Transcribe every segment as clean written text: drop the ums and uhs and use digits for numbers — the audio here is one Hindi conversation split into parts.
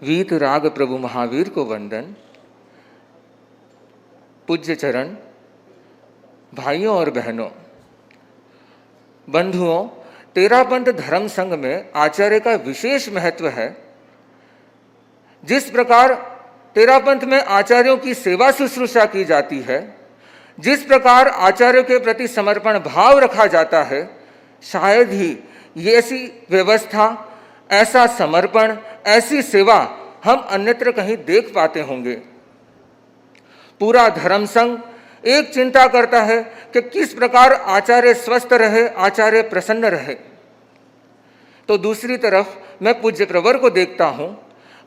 वीत राग प्रभु महावीर को वंदन। पूज्य चरण, भाइयों और बहनों, बंधुओं, तेरापंथ धर्म संघ में आचार्य का विशेष महत्व है। जिस प्रकार तेरापंथ में आचार्यों की सेवा शुश्रूषा की जाती है, जिस प्रकार आचार्यों के प्रति समर्पण भाव रखा जाता है, शायद ही ये ऐसी व्यवस्था, ऐसा समर्पण, ऐसी सेवा हम अन्यत्र कहीं देख पाते होंगे। पूरा धर्म संघ एक चिंता करता है कि किस प्रकार आचार्य स्वस्थ रहे, आचार्य प्रसन्न रहे। तो दूसरी तरफ मैं पूज्य प्रवर को देखता हूं,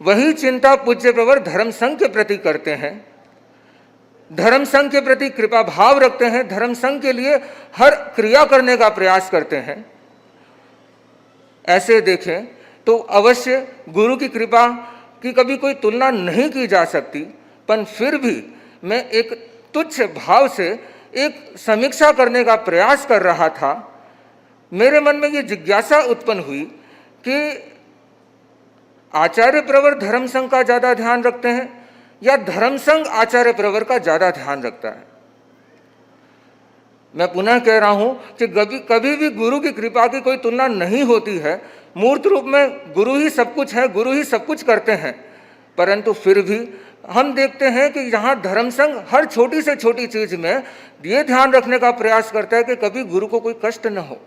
वही चिंता पूज्य प्रवर धर्म संघ के प्रति करते हैं, धर्म संघ के प्रति कृपा भाव रखते हैं, धर्म संघ के लिए हर क्रिया करने का प्रयास करते हैं। ऐसे देखें तो अवश्य गुरु की कृपा की कभी कोई तुलना नहीं की जा सकती, पर फिर भी मैं एक तुच्छ भाव से एक समीक्षा करने का प्रयास कर रहा था। मेरे मन में ये जिज्ञासा उत्पन्न हुई कि आचार्य प्रवर धर्म संघ का ज़्यादा ध्यान रखते हैं या धर्म संघ आचार्य प्रवर का ज़्यादा ध्यान रखता है। मैं पुनः कह रहा हूं कि कभी भी गुरु की कृपा की कोई तुलना नहीं होती है। मूर्त रूप में गुरु ही सब कुछ है, गुरु ही सब कुछ करते हैं, परंतु फिर भी हम देखते हैं कि यहाँ धर्म संघ हर छोटी से छोटी चीज में ये ध्यान रखने का प्रयास करता है कि कभी गुरु को कोई कष्ट न हो,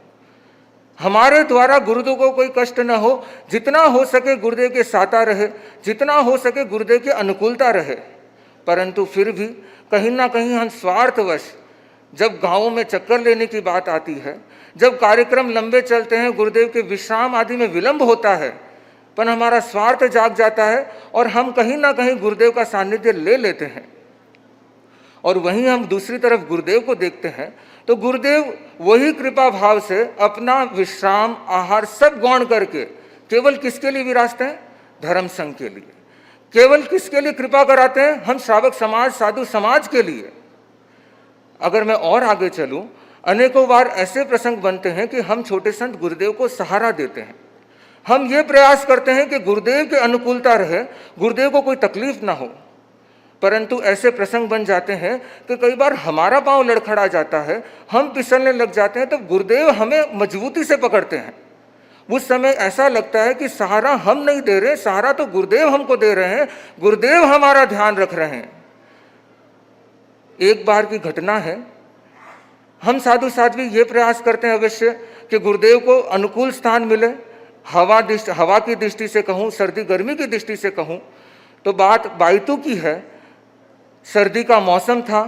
हमारे द्वारा गुरुदेव को कोई कष्ट न हो, जितना हो सके गुरुदेव के साता रहे, जितना हो सके गुरुदेव की अनुकूलता रहे। परंतु फिर भी कहीं ना कहीं हम स्वार्थवश, जब गाँवों में चक्कर लेने की बात आती है, जब कार्यक्रम लंबे चलते हैं, गुरुदेव के विश्राम आदि में विलंब होता है, पर हमारा स्वार्थ जाग जाता है और हम कहीं ना कहीं गुरुदेव का सानिध्य ले लेते हैं। और वहीं हम दूसरी तरफ गुरुदेव को देखते हैं तो गुरुदेव वही कृपा भाव से अपना विश्राम, आहार सब गौण करके केवल किसके लिए विराजते हैं? धर्म संघ के लिए। केवल किसके लिए कृपा कराते हैं? हम श्रावक समाज, साधु समाज के लिए। अगर मैं और आगे चलूं, अनेकों बार ऐसे प्रसंग बनते हैं कि हम छोटे संत गुरुदेव को सहारा देते हैं। हम ये प्रयास करते हैं कि गुरुदेव की अनुकूलता रहे, गुरुदेव को कोई तकलीफ ना हो, परंतु ऐसे प्रसंग बन जाते हैं कि कई बार हमारा पांव लड़खड़ा जाता है, हम फिसलने लग जाते हैं, तो गुरुदेव हमें मजबूती से पकड़ते हैं। उस समय ऐसा लगता है कि सहारा हम नहीं दे रहे, सहारा तो गुरुदेव हमको दे रहे हैं, गुरुदेव हमारा ध्यान रख रहे हैं। एक बार की घटना है, हम साधु साध्वी ये प्रयास करते हैं अवश्य कि गुरुदेव को अनुकूल स्थान मिले। हवा की दृष्टि से कहूँ, सर्दी गर्मी की दृष्टि से कहूँ तो बात बाइतू की है। सर्दी का मौसम था,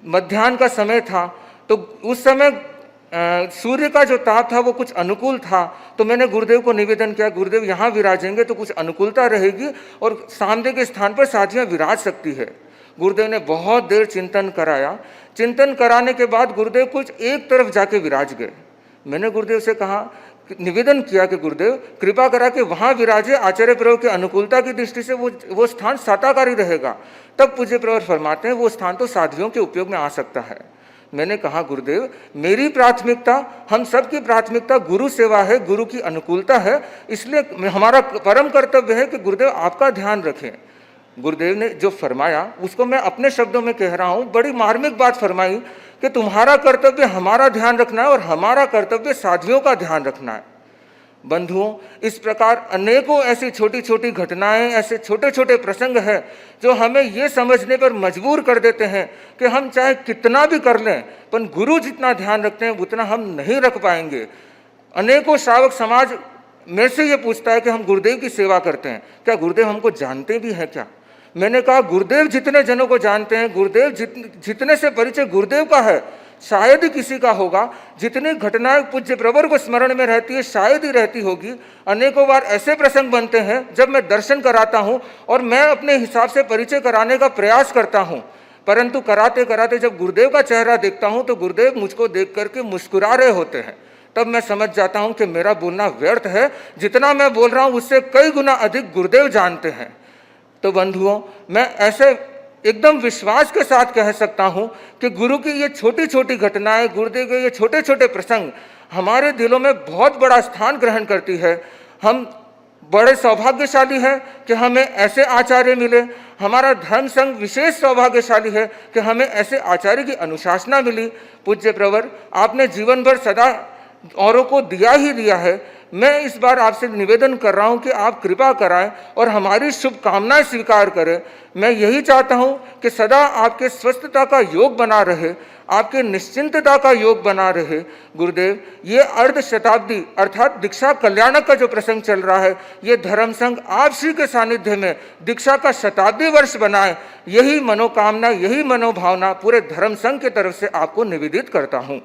मध्याह्न का समय था, तो उस समय सूर्य का जो ताप था वो कुछ अनुकूल था। तो मैंने गुरुदेव को निवेदन किया, गुरुदेव यहाँ विराजेंगे तो कुछ अनुकूलता रहेगी और सामने के स्थान पर साधियाँ विराज सकती है। गुरुदेव ने बहुत देर चिंतन कराया। चिंतन कराने के बाद गुरुदेव कुछ एक तरफ जाके विराज गए। मैंने गुरुदेव से कहा, निवेदन किया कि गुरुदेव कृपा करा के वहाँ विराजे, आचार्य प्रवर की अनुकूलता की दृष्टि से वो स्थान साताकारी रहेगा। तब पूज्य प्रवर फरमाते हैं वो स्थान तो साध्वियों के उपयोग में आ सकता है। मैंने कहा गुरुदेव, मेरी प्राथमिकता, हम सब की प्राथमिकता गुरु सेवा है, गुरु की अनुकूलता है, इसलिए हमारा परम कर्तव्य है कि गुरुदेव आपका ध्यान रखें। गुरुदेव ने जो फरमाया उसको मैं अपने शब्दों में कह रहा हूँ, बड़ी मार्मिक बात फरमाई कि तुम्हारा कर्तव्य हमारा ध्यान रखना है और हमारा कर्तव्य साध्वियों का ध्यान रखना है। बंधुओं, इस प्रकार अनेकों ऐसी छोटी छोटी घटनाएं, ऐसे छोटे छोटे प्रसंग हैं जो हमें ये समझने पर मजबूर कर देते हैं कि हम चाहे कितना भी कर लें, पर गुरु जितना ध्यान रखते हैं उतना हम नहीं रख पाएंगे। अनेकों श्रावक समाज मेरे से ये पूछता है कि हम गुरुदेव की सेवा करते हैं, क्या गुरुदेव हमको जानते भी हैं क्या? मैंने कहा गुरुदेव जितने जनों को जानते हैं, गुरुदेव जितने से परिचय गुरुदेव का है शायद ही किसी का होगा। जितनी घटनाएं पूज्य प्रवर को स्मरण में रहती है शायद ही रहती होगी। अनेकों बार ऐसे प्रसंग बनते हैं जब मैं दर्शन कराता हूं और मैं अपने हिसाब से परिचय कराने का प्रयास करता हूं, परंतु कराते कराते जब गुरुदेव का चेहरा देखता हूं तो गुरुदेव मुझको देख करके मुस्कुरा रहे होते हैं। तब मैं समझ जाता हूं कि मेरा बोलना व्यर्थ है, जितना मैं बोल रहा हूं उससे कई गुना अधिक गुरुदेव जानते हैं। तो बंधुओं, मैं ऐसे एकदम विश्वास के साथ कह सकता हूं कि गुरु की ये छोटी छोटी घटनाएं, गुरुदेव के ये छोटे छोटे प्रसंग हमारे दिलों में बहुत बड़ा स्थान ग्रहण करती है। हम बड़े सौभाग्यशाली है कि हमें ऐसे आचार्य मिले। हमारा धर्म संघ विशेष सौभाग्यशाली है कि हमें ऐसे आचार्य की अनुशासना मिली। पूज्य प्रवर, आपने जीवन भर सदा औरों को दिया ही दिया है। मैं इस बार आपसे निवेदन कर रहा हूं कि आप कृपा कराएं और हमारी शुभकामनाएं स्वीकार करें। मैं यही चाहता हूं कि सदा आपके स्वस्थता का योग बना रहे, आपके निश्चिंतता का योग बना रहे। गुरुदेव, ये अर्ध शताब्दी अर्थात दीक्षा कल्याणक का जो प्रसंग चल रहा है, ये धर्म संघ आप श्री के सानिध्य में दीक्षा का शताब्दी वर्ष बनाए, यही मनोकामना, यही मनोभावना पूरे धर्म संघ की तरफ से आपको निवेदित करता हूँ।